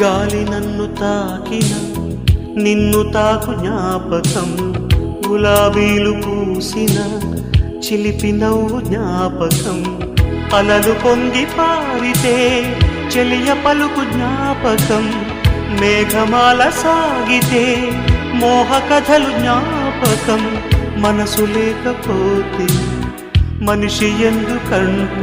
గాలి నన్ను తాకిన నిన్ను తాకు జ్ఞాపకం, గులాబీలు పూసిన చిలిపి నవ్వు జ్ఞాపకం, అలలు పొంగి పారితే చెలియ పలుకు జ్ఞాపకం, మేఘమాల సాగితే మోహ కథలు జ్ఞాపకం. మనసు లేకపోతే మనిషి ఎందుకంట.